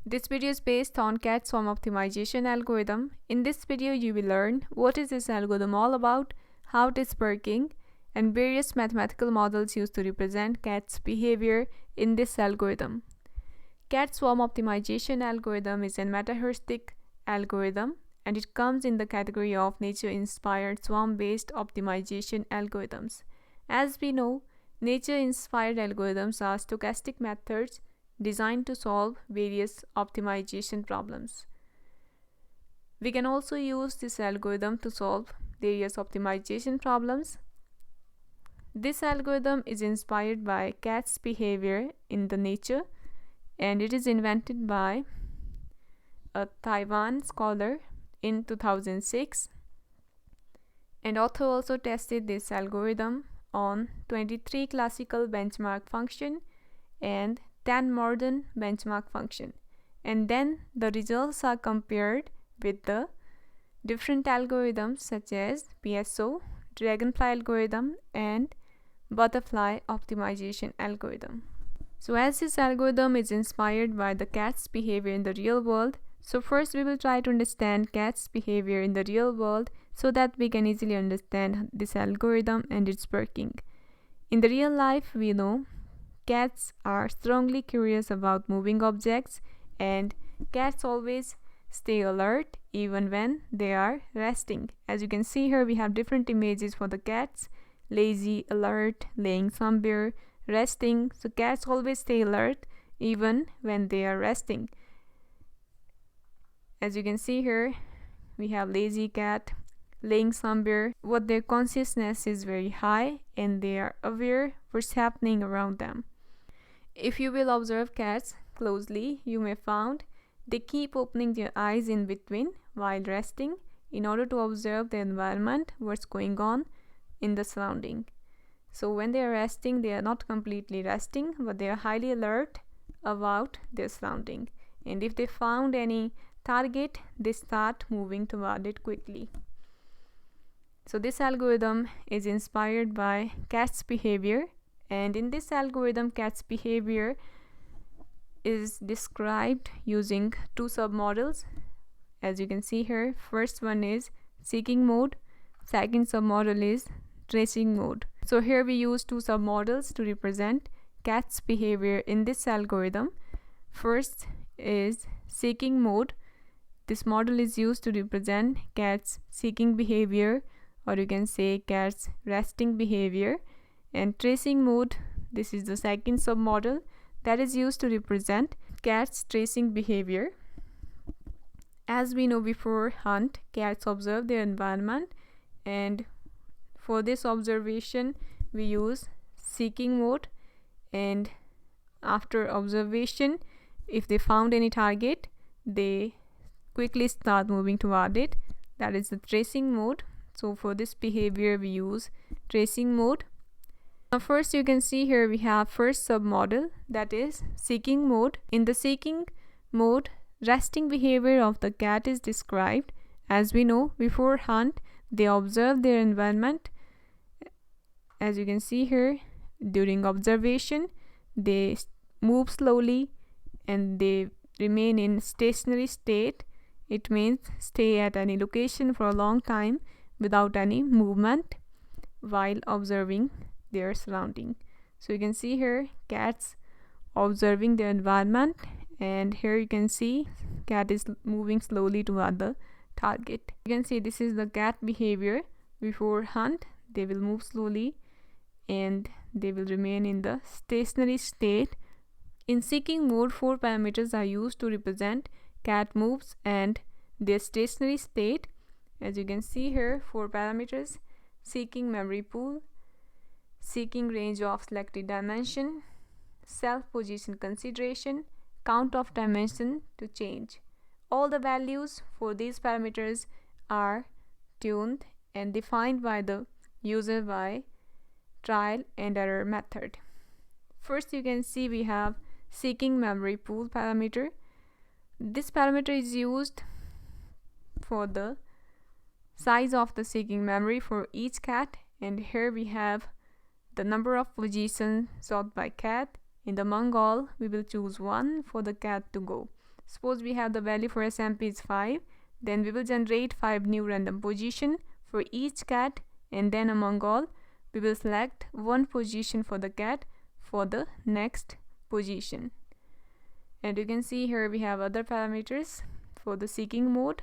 This video is based on cat swarm optimization algorithm. In this video, you will learn what is this algorithm all about, how it is working, and various mathematical models used to represent cat's behavior in this algorithm. Cat swarm optimization algorithm is a Meta-heuristic algorithm, and it comes in the category of nature-inspired swarm-based optimization algorithms. As we know, nature-inspired algorithms are stochastic methods designed to solve various optimization problems. We can also use this algorithm to solve various optimization problems. This algorithm is inspired by cat's behavior in the nature, and it is invented by a Taiwan scholar in 2006. And author also tested this algorithm on 23 classical benchmark function and 10 modern benchmark function, and then the results are compared with the different algorithms such as CSO, dragonfly algorithm, and butterfly optimization algorithm. So as this algorithm is inspired by the cat's behavior in the real world, so first we will try to understand cat's behavior in the real world so that we can easily understand this algorithm and its working. In the real life, we know cats are strongly curious about moving objects, and cats always stay alert even when they are resting. As you can see here, we have different images for the cats: lazy, alert, laying somewhere, resting. So cats always stay alert even when they are resting. As you can see here, we have lazy cat, laying somewhere. What their consciousness is very high, and they are aware what's happening around them. If you will observe cats closely, you may find they keep opening their eyes in between while resting in order to observe the environment, what's going on in the surrounding. So when they are resting, they are not completely resting, but they are highly alert about their surrounding. And if they found any target, they start moving toward it quickly. So this algorithm is inspired by cat's behavior, and in this algorithm, cat's behavior is described using two submodels. As you can see here, first one is seeking mode, second submodel is tracing mode. So here we use two submodels to represent cat's behavior in this algorithm. First is seeking mode. This model is used to represent cat's seeking behavior, or you can say cat's resting behavior. And tracing mode, this is the second submodel that is used to represent cat's tracing behavior. As we know, before hunt, cats observe their environment, and for this observation we use seeking mode, and after observation, if they found any target, they quickly start moving toward it. That is the tracing mode. So for this behavior we use tracing mode. Now first you can see here we have first submodel, that is seeking mode. In the seeking mode, resting behavior of the cat is described. As we know, before hunt, they observe their environment. As you can see here, during observation, they move slowly and they remain in stationary state. It means stay at any location for a long time without any movement while observing their surrounding. So you can see here cats observing their environment, and here you can see cat is moving slowly toward the target. You can see this is the cat behavior. Before hunt, they will move slowly and they will remain in the stationary state. In seeking mode, 4 parameters are used to represent cat moves and their stationary state. As you can see here, 4 parameters: seeking memory pool, seeking range of selected dimension, self position consideration, count of dimension to change. All the values for these parameters are tuned and defined by the user by trial and error method. First you can see we have seeking memory pool parameter. This parameter is used for the size of the seeking memory for each cat, and here we have the number of positions sought by cat, and among all we will choose one for the cat to go. Suppose we have the value for SMP is 5, then we will generate 5 new random position for each cat, and then among all we will select one position for the cat for the next position. And you can see here we have other parameters for the seeking mode.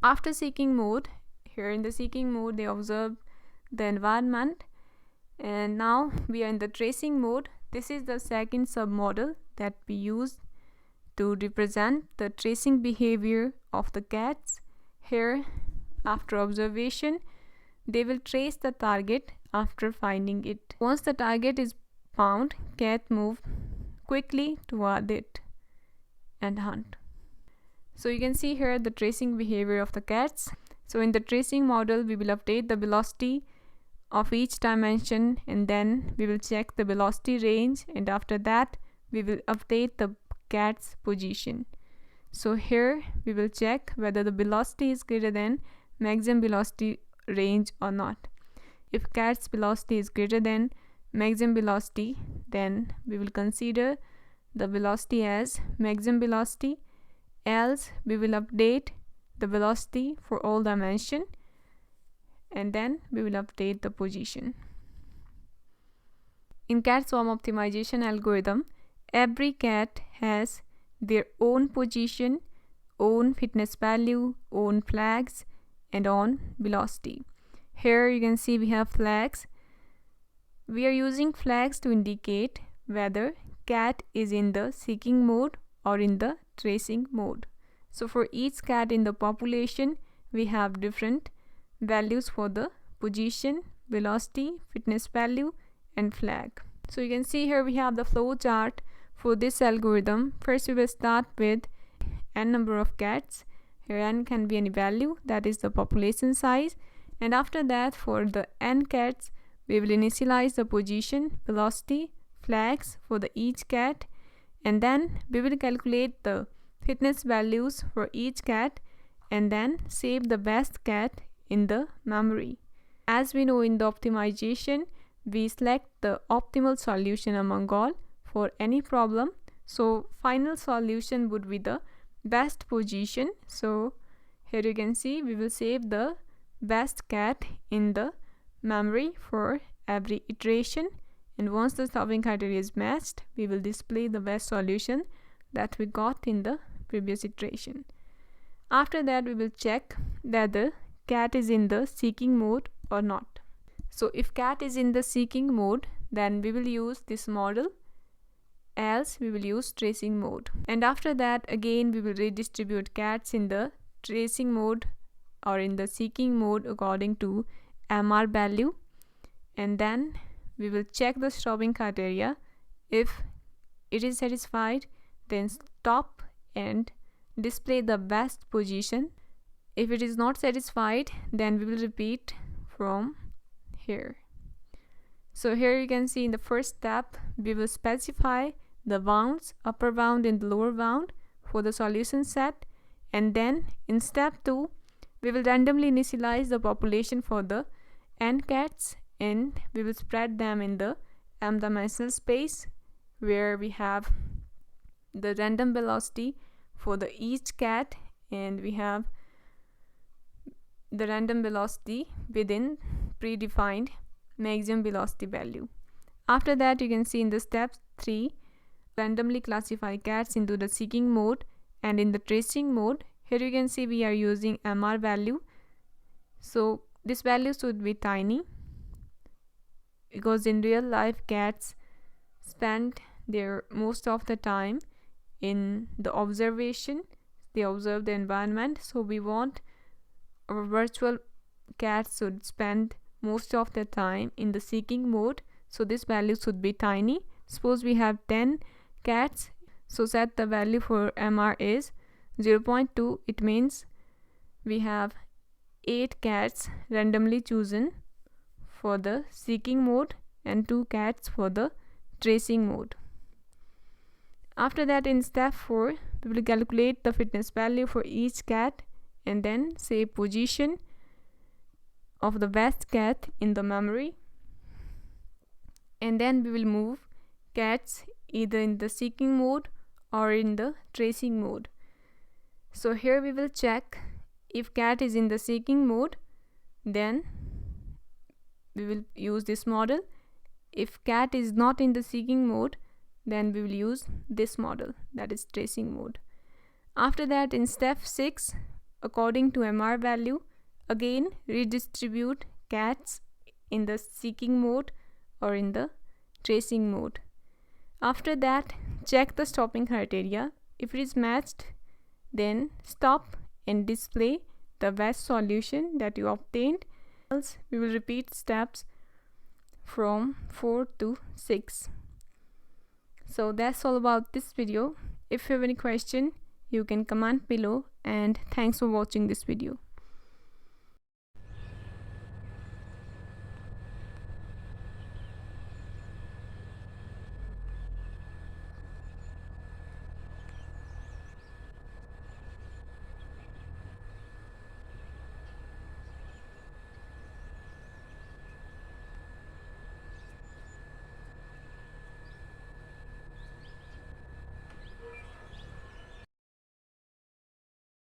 After seeking mode, here in the seeking mode they observe the environment, and now we are in the tracing mode. This is the second submodel that we use to represent the tracing behavior of the cats. Here, after observation, they will trace the target after finding it. Once the target is found, cat move quickly toward it and hunt. So you can see here the tracing behavior of the cats. So in the tracing model, we will update the velocity of each dimension, and then we will check the velocity range, and after that we will update the cat's position. So here we will check whether the velocity is greater than maximum velocity range or not. If cat's velocity is greater than maximum velocity, then we will consider the velocity as maximum velocity, else we will update the velocity for all dimension, and then we will update the position. In cat swarm optimization algorithm, every cat has their own position, own fitness value, own flags, and own velocity. Here you can see we have flags. We are using flags to indicate whether cat is in the seeking mode or in the tracing mode. So for each cat in the population, we have different values for the position, velocity, fitness value, and flag. So you can see here we have the flow chart for this algorithm. First we will start with n number of cats. Here n can be any value, that is the population size, and after that for the n cats we will initialize the position, velocity, flags for the each cat, and then we will calculate the fitness values for each cat and then save the best cat in the memory. As we know, in the optimization we select the optimal solution among all for any problem. So final solution would be the best position. So here you can see we will save the best cat in the memory for every iteration, and once the solving criteria is matched, we will display the best solution that we got in the previous iteration. After that we will check that the cat is in the seeking mode or not. So if cat is in the seeking mode, then we will use this model, else we will use tracing mode. And after that again we will redistribute cats in the tracing mode or in the seeking mode according to MR value, and then we will check the stopping criteria. If it is satisfied, then stop and display the best position. If it is not satisfied, then we will repeat from here. So here you can see in the first step we will specify the bounds, upper bound and lower bound for the solution set, and then in step 2 we will randomly initialize the population for the n cats, and we will spread them in the m-dimensional space where we have the random velocity for the each cat, and we have the random velocity within predefined maximum velocity value. After that you can see in the step 3 randomly classify cats into the seeking mode and in the tracing mode. Here you can see we are using MR value. So this value should be tiny because in real life cats spend their most of the time in the observation. They observe the environment, so we want our virtual cats should spend most of the time in the seeking mode, so this value should be tiny. Suppose we have 10 cats, so set the value for MR is 0.2. It means we have 8 cats randomly chosen for the seeking mode and 2 cats for the tracing mode. After that in step 4 we will calculate the fitness value for each cat and then save position of the best cat in the memory, and then we will move cats either in the seeking mode or in the tracing mode. So here we will check if cat is in the seeking mode, then we will use this model. If cat is not in the seeking mode, then we will use this model, that is tracing mode. After that, in step 6, according to MR value, again redistribute cats in the seeking mode or in the tracing mode. After that, check the stopping criteria. If it is matched, then stop and display the best solution that you obtained. Else we will repeat steps from 4 to 6. So that's all about this video. If you have any question, you can comment below, and thanks for watching this video.